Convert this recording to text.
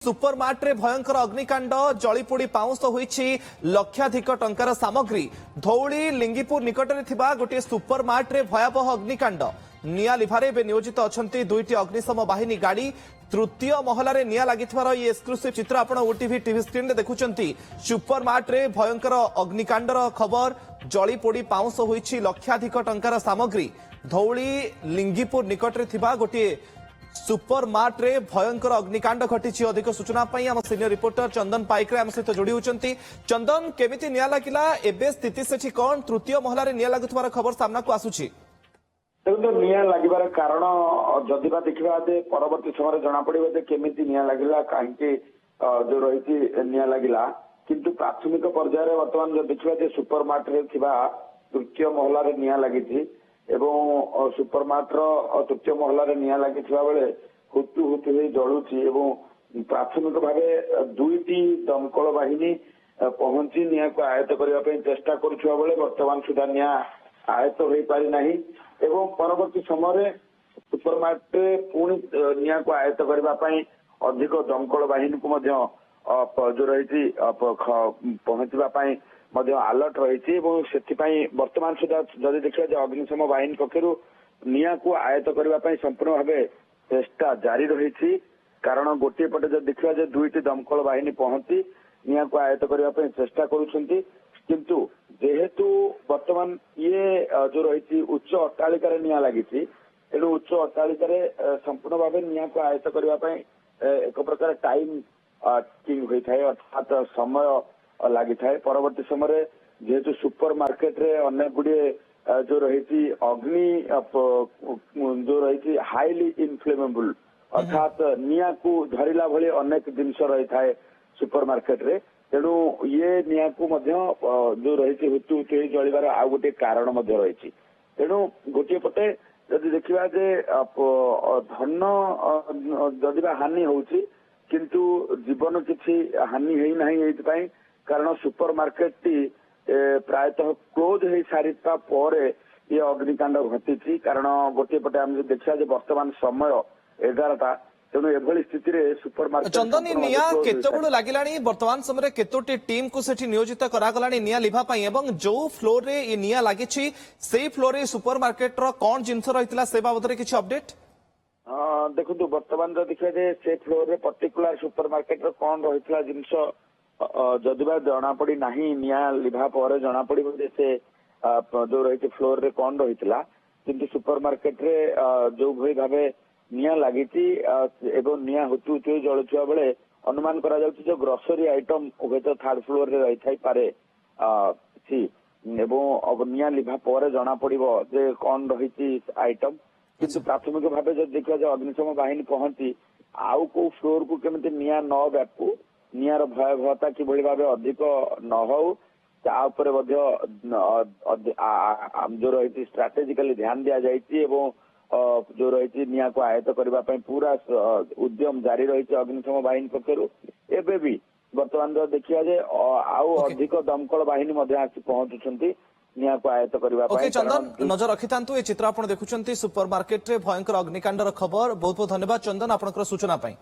Supermart रे भयंकर अग्निकांड जलीपोड़ी पाउंस होईछि लक्षाधिक टंकार सामग्री धौली लिंगीपुर निकट में थिबा गोटे सुपरमार्ट रे भयावह अग्निकांड निया लिभारे बे नियोजित अछंती दुईटी अग्निशम बाहिनी गाड़ी तृतीय महला रे निया लागिथवार ये एक्सक्लूसिव चित्र आपण ओटीवी टीवी स्क्रीन रे देखुचंती सुपरमार्ट रे भयंकर अग्निकांडर खबर जलीपोड़ी पाउंस होईछि लक्षाधिक टंकार सामग्री धौली लिंगीपुर निकट में थिबा गोटे सुपरमार्ट रे भयंकर अग्निकांड घटी अधिक सूचना आम सीनियर रिपोर्टर चंदन पाइक आम सहित जोड़ी होती चंदन केमिति निया लागिला एबे स्थिति सेठी कौन तृतीय महला रे निया लागुथवार खबर सामना को आसुछि निया लागिबार कारण जदिबा देखिबा जे परवर्ती समय जना पड़िबो जे केमिति निया लागिला काहेकि जो रहिछि निया लागिला किंतु प्राथमिक पर्यायर वर्तमान जो देखिबा जे सुपरमार्ट रे थिबा तृतीय महला रे निया लागिछि एवं सुपरमार्ट तृतीय महला रे निया लागिथिबा बेले हुतु हुतु होई जळुछि एवं प्राथमिक भावे दुईटी दमकल बाहिनी पहुंची निया को आयत्त करबा पई चेष्टा करूछुवा बेले वर्तमान सुधा निया आयत्त होई पारि नाही एवं परवर्ती समय सुपरमार्ट रे पुणी निया को आयत्त करबा पई अधिक दमकल बाहिनी को मध्य जो रहिछि पहुंचबा पई अलर्ट रही वर्तमान सुधा जदि देखा अग्निशम बाहिनी पक्षर निया को आयत्त करने संपूर्ण भाव चेष्टा जारी रही कारण गोटे पटे जब देखा दुईटी दमकल बाहिनी पहुंची निया को आयत्त करने चेष्टा करुछंती किंतु जेहेतु वर्तमान ये जो रही उच्च अट्टालिका निया लगी तेणु उच्च अट्टालिका संपूर्ण भाव निया को आयत्त करने एक प्रकार टाइम किंग होता है अर्थात समय लगी थाए परवर्ती समय जेहेतु सुपर मार्केट रे अनेक गुड़े जो रही अग्नि जो रही हाईली इनफ्लेमेबल अर्थात निया को धरिला भली अनेक जिनस रही थाए सुपर मार्केट रे तेणु ये निया को जो रही हुतु हुतु जलिबार आ गोटे कारण रही तेणु गोटे पटे जदि देखा जे धन जदिबा हानि होउछि किंतु जीवन किसी हानि है नहीं कारण सुपर मार्केट टी प्रायतः क्लोज हो सारिता पर ये अग्निकांड घटी कारण गोटे पटे आम देखा वर्तमान समय 11टा तेणु एभली स्थिति रे सुपर मार्केट चंदन निया केतबेलु लागिलानी वर्तमान समय केतोटी टीम को सेठी नियोजित करागलानी निया लिभा पई एवं जो फ्लोर रे ये निया लागिछि सेही फ्लोर रे सुपर मार्केट रो कोन जिंस रहितला से बाबत रे किछि अपडेट देखु वर्तमान जो देखा जाए से फ्लोर रे पर्टिकुलर सुपर मार्केट रो कोन रहितला जिंस जदिबा जना पड़ी नहीं निया लिभा पर जना पड़ी से जो रही फ्लोर रे कौन रही किंतु सुपर मार्केट रे जो भई भावे निया लगी एवं निया हुतु हुतु जलुवा बेले अनुमान करा जाउछि जो ग्रोसरी आइटम उभे तो थर्ड फ्लोर रे रही थाई पारे एवं निया लिभा पर जना पड़िबो जे कौन रही आइटम किंतु प्राथमिक भावे जो देखा जाए अग्निशम बाहिनी पहुंची आउ को फ्लोर को केमिति निया न व्यापू नियार भयावहता किभଳି भावे अधिक न हो जो रही स्ट्राटेजिकली ध्यान दिया जाइए एवं जो रही निया को आयत्त करने पूरा उद्यम जारी रही अग्निशम बाहिनी पक्षर एबे भी वर्तमान जो देखिए जे आउ अधिक दमकल बाहिनी आसी पहुंचुंट निया को आयत्त करने चंदन नजर रखि ये चित्र आप देखुं सुपर मार्केट रे भयंकर अग्निकांडर खबर बहुत बहुत धन्यवाद चंदन आपनकर सूचना पाई।